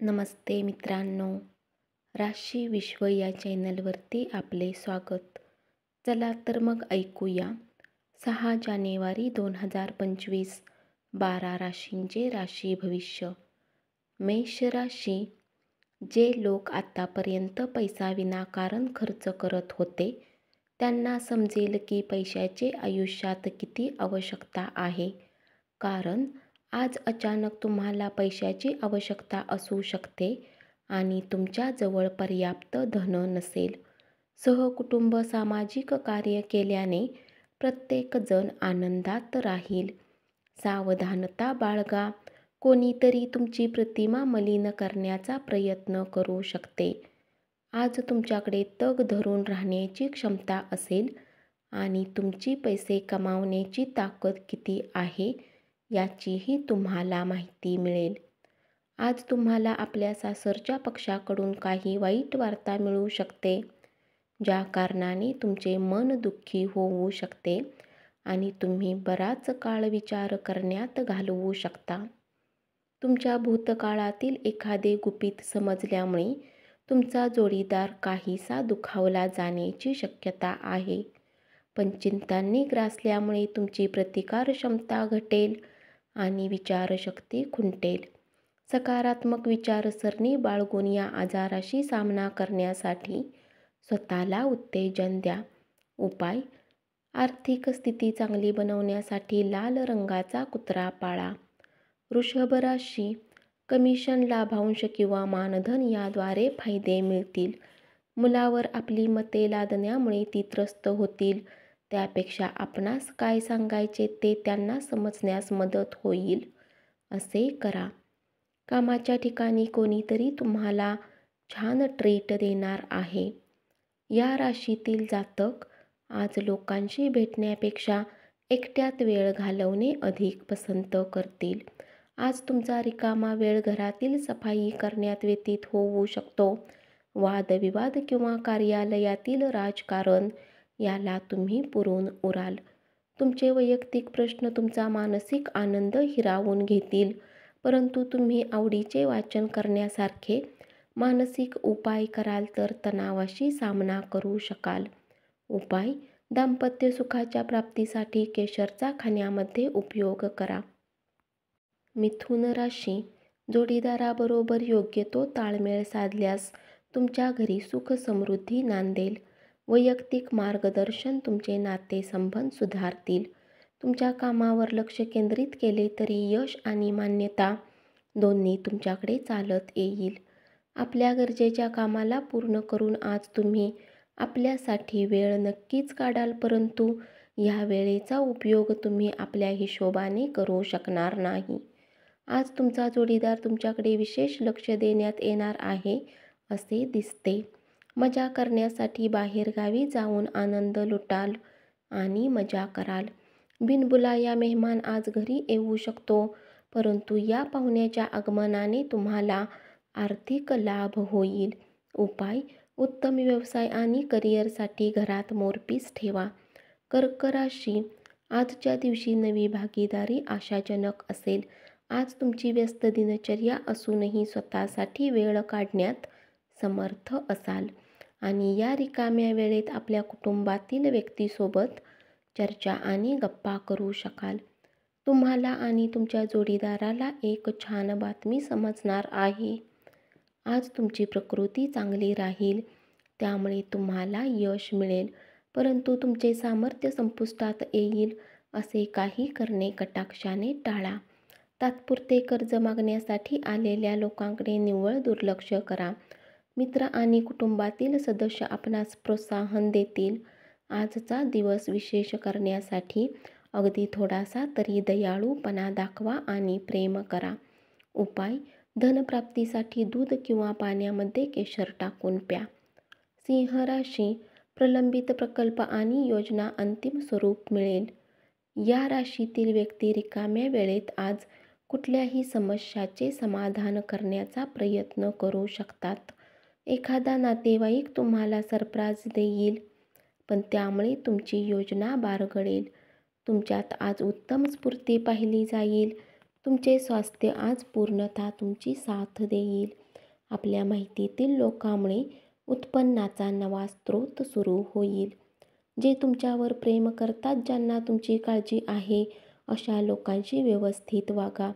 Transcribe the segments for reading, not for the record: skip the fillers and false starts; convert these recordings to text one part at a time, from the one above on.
नमस्ते मित्रांनो, राशी विश्व या चॅनलवरती आपले स्वागत. चला तर मग ऐकूया 6 जानेवारी 2025 12 राशींचे राशी भविष्य. मेष राशी. जे लोक आतापर्यंत पैसा विनाकारण खर्च करत होते त्यांना समजेल की पैशाचे आयुष्यात किती आवश्यकता आहे. कारण आज अचानक तुम्हाला पैशाची आवश्यकता असू शकते आणि तुमच्याजवळ पर्याप्त धन नसेल. सहकुटुंब सामाजिक कार्य केल्याने प्रत्येकजण आनंदात राहील. सावधानता बाळगा. कोणीतरी तुमची प्रतिमा मलिन करण्याचा प्रयत्न करू शकते. आज तुमच्याकडे तग धरून राहण्याची क्षमता असेल आणि तुमची पैसे कमावण्याची ताकद किती आहे याचीही तुम्हाला माहिती मिळेल. आज तुम्हाला आपल्या सासरच्या पक्षाकडून काही वाईट वार्ता मिळू शकते, ज्या कारणाने तुमचे मन दुःखी होऊ शकते आणि तुम्ही बराच काळ विचार करण्यात घालवू शकता. तुमच्या भूतकाळातील एखादे गुपित समजल्यामुळे तुमचा जोडीदार काहीसा दुखावला जाण्याची शक्यता आहे. पण चिंतांनी ग्रासल्यामुळे तुमची प्रतिकार क्षमता घटेल आणि विचारशक्ती खुंटेल. सकारात्मक विचारसरणी बाळगून या आजाराशी सामना करण्यासाठी स्वतःला उत्तेजन द्या. उपाय: आर्थिक स्थिती चांगली बनवण्यासाठी लाल रंगाचा कुत्रा पाळा. वृषभ राशी. कमिशन, लाभांश किंवा मानधन याद्वारे फायदे मिळतील. मुलावर आपली मते लादण्यामुळे ती त्रस्त होतील. त्यापेक्षा आपणास काय सांगायचे ते त्यांना समजण्यास मदत होईल असे करा. कामाच्या ठिकाणी कोणीतरी तुम्हाला छान ट्रीट देणार आहे. या राशीतील जातक आज लोकांशी भेटण्यापेक्षा एकट्यात वेळ घालवणे अधिक पसंत करतील. आज तुमचा रिकामा वेळ घरातील सफाई करण्यात व्यतीत होऊ शकतो. वादविवाद किंवा कार्यालयातील राजकारण याला तुम्ही पुरून उराल. तुमचे वैयक्तिक प्रश्न तुमचा मानसिक आनंद हिरावून घेतील, परंतु तुम्ही आवडीचे वाचन करण्यासारखे मानसिक उपाय कराल तर तणावाशी सामना करू शकाल. उपाय: दाम्पत्य सुखाच्या प्राप्तीसाठी केशरचा खाण्यामध्ये उपयोग करा. मिथुन राशी. जोडीदाराबरोबर योग्य तो ताळमेळ साधल्यास तुमच्या घरी सुख समृद्धी नांदेल. वैयक्तिक मार्गदर्शन तुमचे नातेसंबंध सुधारतील. तुमच्या कामावर लक्ष केंद्रित केले तरी यश आणि मान्यता दोन्ही तुमच्याकडे चालत येईल. आपल्या गरजेच्या कामाला पूर्ण करून आज तुम्ही आपल्यासाठी वेळ नक्कीच काढाल, परंतु या वेळेचा उपयोग तुम्ही आपल्या हिशोबाने करू शकणार नाही. आज तुमचा जोडीदार तुमच्याकडे विशेष लक्ष देण्यात येणार आहे असे दिसते. मजा करण्यासाठी बाहेरगावी जाऊन आनंद लुटाल आणि मजा कराल. बिनबुलाया मेहमान आज घरी येऊ शकतो, परंतु या पाहुण्याच्या आगमनाने तुम्हाला आर्थिक लाभ होईल. उपाय: उत्तम व्यवसाय आणि करिअरसाठी घरात मोरपीस ठेवा. कर्क राशी. आजच्या दिवशी नवी भागीदारी आशाजनक असेल. आज तुमची व्यस्त दिनचर्या असूनही स्वतःसाठी वेळ काढण्यात समर्थ असाल आणि या रिकाम्या वेळेत आपल्या कुटुंबातील व्यक्तीसोबत चर्चा आणि गप्पा करू शकाल. तुम्हाला आणि तुमच्या जोडीदाराला एक छान बातमी समजणार आहे. आज तुमची प्रकृती चांगली राहील, त्यामुळे तुम्हाला यश मिळेल, परंतु तुमचे सामर्थ्य संपुष्टात येईल असे काही करणे कटाक्षाने टाळा. तात्पुरते कर्ज मागण्यासाठी आलेल्या लोकांकडे निव्वळ दुर्लक्ष करा. मित्र आणि कुटुंबातील सदस्य आपणास प्रोत्साहन देतील. आजचा दिवस विशेष करण्यासाठी अगदी थोडासा तरी दयाळूपणा दाखवा आणि प्रेम करा. उपाय: धनप्राप्तीसाठी दूध किंवा पाण्यामध्ये केशर टाकून प्या. सिंह राशी. प्रलंबित प्रकल्प आणि योजना अंतिम स्वरूप मिळेल. या राशीतील व्यक्ती रिकाम्या वेळेत आज कुठल्याही समस्याचे समाधान करण्याचा प्रयत्न करू शकतात. एखादा नातेवाईक तुम्हाला सरप्राईज देईल, पण त्यामुळे तुमची योजना बारगळेल. तुमच्यात आज उत्तम स्फूर्ती पाहिली जाईल. तुमचे स्वास्थ्य आज पूर्णतः तुमची साथ देईल. आपल्या माहितीतील लोकांमुळे उत्पन्नाचा नवा स्रोत सुरू होईल. जे तुमच्यावर प्रेम करतात, ज्यांना तुमची काळजी आहे, अशा लोकांशी व्यवस्थित वागा.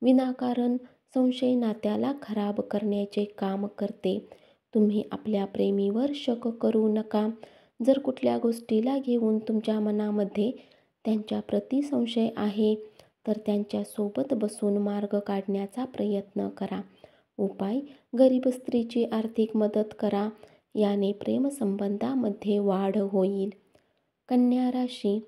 विनाकारण संशय नात्याला खराब करण्याचे काम करते. तुम्ही आपल्या प्रेमीवर शक करू नका. जर कुठल्या गोष्टीला घेऊन तुमच्या मनामध्ये त्यांच्याप्रती संशय आहे, तर त्यांच्यासोबत बसून मार्ग काढण्याचा प्रयत्न करा. उपाय: गरीब स्त्रीची आर्थिक मदत करा. याने प्रेमसंबंधामध्ये वाढ होईल. कन्या राशी: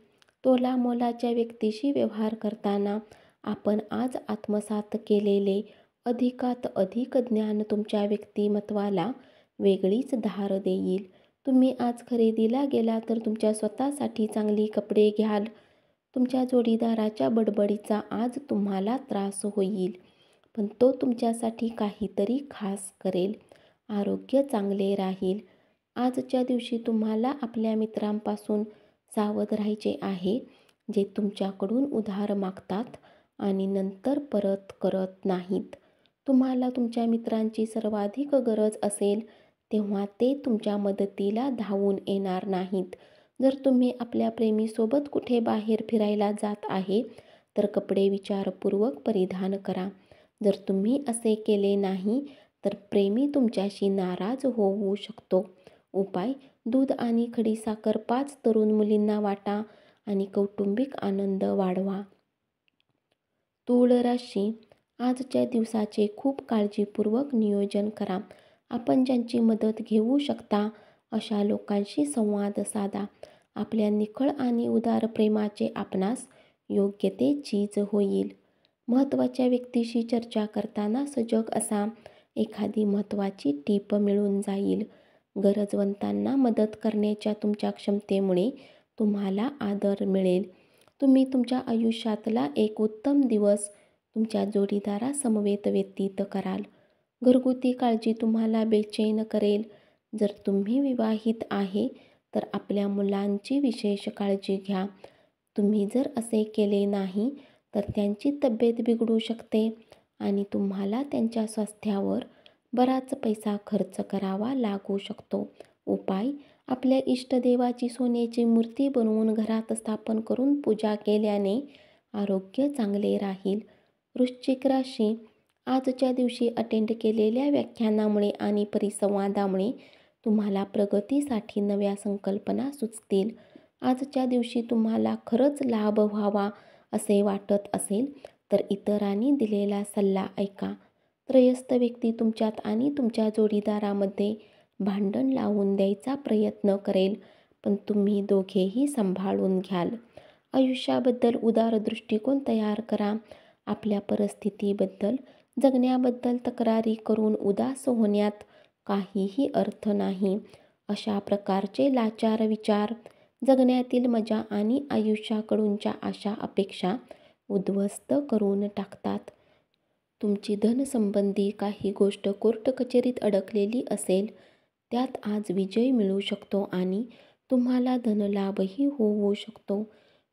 तोलामोलाच्या व्यक्तीशी व्यवहार करताना आपण आज आत्मसात केलेले अधिकात अधिक ज्ञान तुमच्या व्यक्तिमत्त्वाला वेगळीच धार देईल. तुम्ही आज खरेदीला गेला तर तुमच्या स्वतःसाठी चांगली कपडे घ्याल. तुमच्या जोडीदाराच्या बडबडीचा आज तुम्हाला त्रास होईल, पण तो तुमच्यासाठी काहीतरी खास करेल. आरोग्य चांगले राहील. आजच्या दिवशी तुम्हाला आपल्या मित्रांपासून सावध राहायचे आहे, जे तुमच्याकडून उधार मागतात आणि नंतर परत करत नाहीत. तुम्हाला तुमच्या मित्रांची सर्वाधिक गरज असेल तेव्हा ते तुमच्या मदतीला धावून येणार नाहीत. जर तुम्ही आपल्या प्रेमीसोबत कुठे बाहेर फिरायला जात आहे, तर कपडे विचारपूर्वक परिधान करा. जर तुम्ही असे केले नाही, तर प्रेमी तुमच्याशी नाराज होऊ शकतो. उपाय: दूध आणि खडीसाखर 5 तरुण मुलींना वाटा आणि कौटुंबिक आनंद वाढवा. तूळ राशी: आजच्या दिवसाचे खूप काळजीपूर्वक नियोजन करा. आपण ज्यांची मदत घेऊ शकता अशा लोकांशी संवाद साधा. आपल्या निखळ आणि उदार प्रेमाचे आपणास योग्य ते चीज होईल. महत्त्वाच्या व्यक्तीशी चर्चा करताना सजग असा. एखादी महत्त्वाची टीप मिळून जाईल. गरजवंतांना मदत करण्याच्या तुमच्या क्षमतेमुळे तुम्हाला आदर मिळेल. तुम्ही तुमच्या आयुष्यातला एक उत्तम दिवस तुमच्या जोडीदारासमवेत व्यतीत कराल. घरगुती काळजी तुम्हाला बेचैन करेल. जर तुम्ही विवाहित आहे, तर आपल्या मुलांची विशेष काळजी घ्या. तुम्ही जर असे केले नाही, तर त्यांची तब्येत बिघडू शकते आणि तुम्हाला त्यांच्या स्वास्थ्यावर बराच पैसा खर्च करावा लागू शकतो. उपाय: आपल्या इष्टदेवाची सोन्याची मूर्ती बनवून घरात स्थापन करून पूजा केल्याने आरोग्य चांगले राहील. वृश्चिक राशी: आजच्या दिवशी अटेंड केलेल्या व्याख्यानामुळे आणि परिसंवादामुळे तुम्हाला प्रगतीसाठी नव्या संकल्पना सुचतील. आजच्या दिवशी तुम्हाला खरंच लाभ व्हावा असे वाटत असेल, तर इतरांनी दिलेला सल्ला ऐका. त्रयस्थ व्यक्ती तुमच्यात आणि तुमच्या जोडीदारामध्ये भांडण लावून द्यायचा प्रयत्न करेल, पण तुम्ही दोघेही सांभाळून घ्याल. आयुष्याबद्दल उदार दृष्टिकोन तयार करा. आपल्या परिस्थितीबद्दल, जगण्याबद्दल तक्रारी करून उदास होण्यात काहीही अर्थ नाही. अशा प्रकारचे लाचार विचार जगण्यातील मजा आणि आयुष्याकडूनच्या आशा अपेक्षा उद्ध्वस्त करून टाकतात. तुमची धनसंबंधी काही गोष्ट कोर्ट कचेरीत अडकलेली असेल, त्यात आज विजय मिळू शकतो आणि तुम्हाला धनलाभही होऊ शकतो.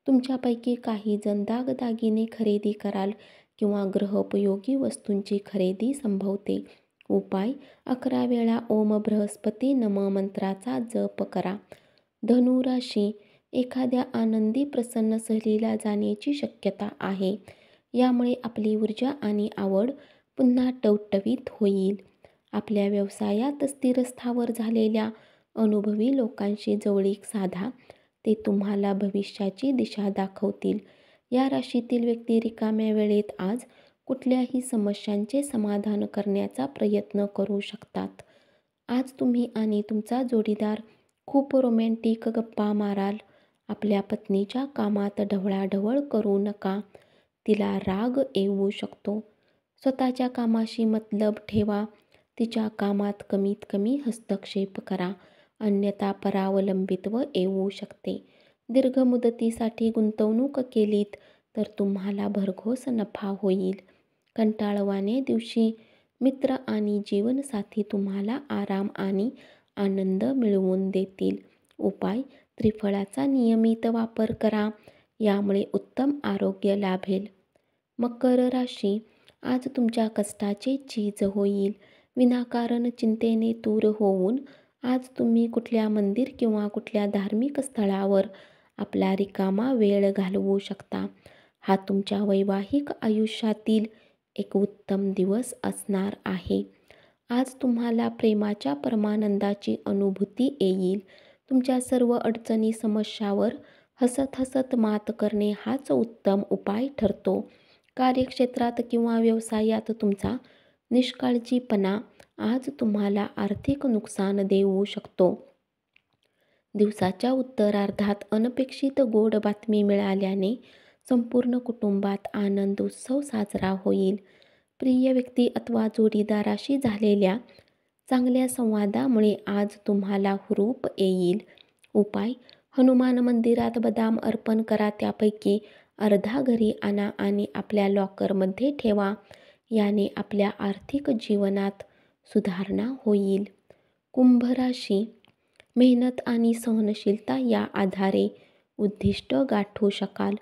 तुमच्यापैकी काही जण दागदागिने खरेदी कराल किंवा गृहोपयोगी वस्तूंची खरेदी संभवते. उपाय: 11 वेळा ओम बृहस्पती नमः मंत्राचा जप करा. धनु राशी: एखाद्या आनंदी प्रसन्न सहलीला जाण्याची शक्यता आहे. यामुळे आपली ऊर्जा आणि आवड पुन्हा टवटवीत होईल. आपल्या व्यवसायात स्थिर स्थावर झालेल्या अनुभवी लोकांशी जवळीक साधा. ते तुम्हाला भविष्याची दिशा दाखवतील. या राशीतील व्यक्ती रिकाम्या वेळेत आज कुठल्याही समस्यांचे समाधान करण्याचा प्रयत्न करू शकतात. आज तुम्ही आणि तुमचा जोडीदार खूप रोमॅन्टिक गप्पा माराल. आपल्या पत्नीच्या कामात ढवळाढवळ करू नका. तिला राग येऊ शकतो. स्वतःच्या कामाशी मतलब ठेवा. तिच्या कामात कमीत कमी हस्तक्षेप करा, अन्यथा परावलंबित्व येऊ शकते. दीर्घ मुदतीसाठी गुंतवणूक केलीत तर तुम्हाला भरघोस नफा होईल. कंटाळवाण्या दिवशी मित्र आणि जीवनसाथी तुम्हाला आराम आणि आनंद मिळवून देतील. उपाय: त्रिफळाचा नियमित वापर करा. यामुळे उत्तम आरोग्य लाभेल. मकर राशी: आज तुमच्या कष्टाचे चीज होईल. विनाकारण चिंतेने दूर होऊन आज तुम्ही कुठल्या मंदिर किंवा कुठल्या धार्मिक स्थळावर आपला रिकामा वेळ घालवू शकता. हा तुमच्या वैवाहिक आयुष्यातील एक उत्तम दिवस असणार आहे. आज तुम्हाला प्रेमाच्या परमानंदाची अनुभूती येईल. तुमच्या सर्व अडचणी समस्यावर हसत हसत मात करणे हाच उत्तम उपाय ठरतो. कार्यक्षेत्रात किंवा व्यवसायात तुमचा निष्काळजीपणा आज तुम्हाला आर्थिक नुकसान देऊ शकतो. दिवसाच्या उत्तरार्धात अनपेक्षित गोड बातमी मिळाल्याने संपूर्ण कुटुंबात आनंद उत्सव साजरा होईल. प्रिय व्यक्ती अथवा जोडीदाराशी झालेल्या चांगल्या संवादामुळे आज तुम्हाला हुरूप येईल. उपाय: हनुमान मंदिरात बदाम अर्पण करा. त्यापैकी अर्धा घरी आणा आणि आपल्या लॉकरमध्ये ठेवा. याने आपल्या आर्थिक जीवनात सुधारणा होईल. कुंभ राशी: मेहनत आणि सहनशीलता या आधारे उद्दिष्ट गाठू शकाल.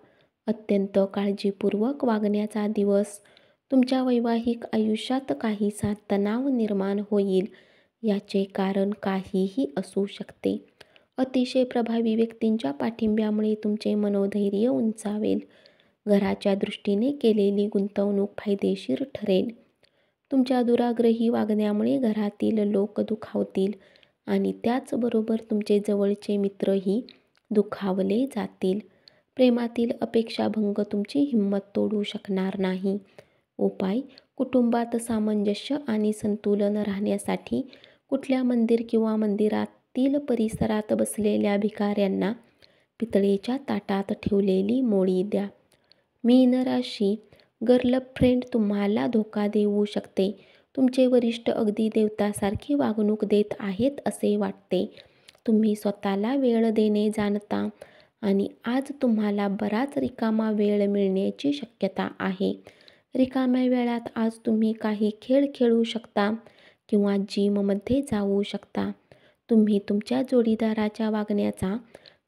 अत्यंत काळजीपूर्वक वागण्याचा दिवस. तुमच्या वैवाहिक आयुष्यात काहीसा तणाव निर्माण होईल. याचे कारण काहीही असू शकते. अतिशय प्रभावी व्यक्तींच्या पाठिंब्यामुळे तुमचे मनोधैर्य उंचावेल. घराच्या दृष्टीने केलेली गुंतवणूक फायदेशीर ठरेल. तुमच्या दुराग्रही वागण्यामुळे घरातील लोक दुखावतील आणि त्याचबरोबर तुमचे जवळचे मित्रही दुखावले जातील. प्रेमातील अपेक्षाभंग तुमची हिंमत तोडू शकणार नाही. उपाय: कुटुंबात सामंजस्य आणि संतुलन राहण्यासाठी कुठल्या मंदिर किंवा मंदिरातील परिसरात बसलेल्या भिकाऱ्यांना पितळेच्या ताटात ठेवलेली मोळी द्या. मीन राशी: गर्लफ्रेंड तुम्हाला धोका देऊ शकते. तुमचे वरिष्ठ अगदी देवतासारखी वागणूक देत आहेत असे वाटते. तुम्ही स्वतःला वेळ देणे जाणता आणि आज तुम्हाला बराच रिकामा वेळ मिळण्याची शक्यता आहे. रिकाम्या वेळात आज तुम्ही काही खेळ खेळू शकता किंवा जिममध्ये जाऊ शकता. तुम्ही तुमच्या जोडीदाराच्या वागण्याचा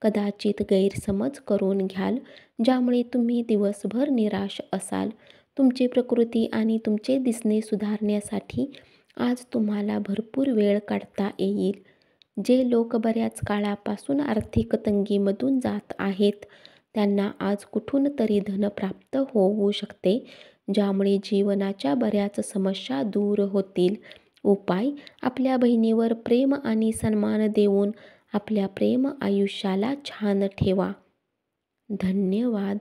कदाचित गैरसमज करून घ्याल, ज्यामुळे तुम्ही दिवसभर निराश असाल. तुमची प्रकृती आणि तुमचे दिसणे सुधारण्यासाठी आज तुम्हाला भरपूर वेळ काढता येईल. जे लोक बऱ्याच काळापासून आर्थिक तंगीमधून जात आहेत, त्यांना आज कुठून तरी धन प्राप्त होऊ शकते, ज्यामुळे जीवनाच्या बऱ्याच समस्या दूर होतील. उपाय: आपल्या बहिणीवर प्रेम आणि सन्मान देऊन आपल्या प्रेम आयुष्याला छान ठेवा. धन्यवाद.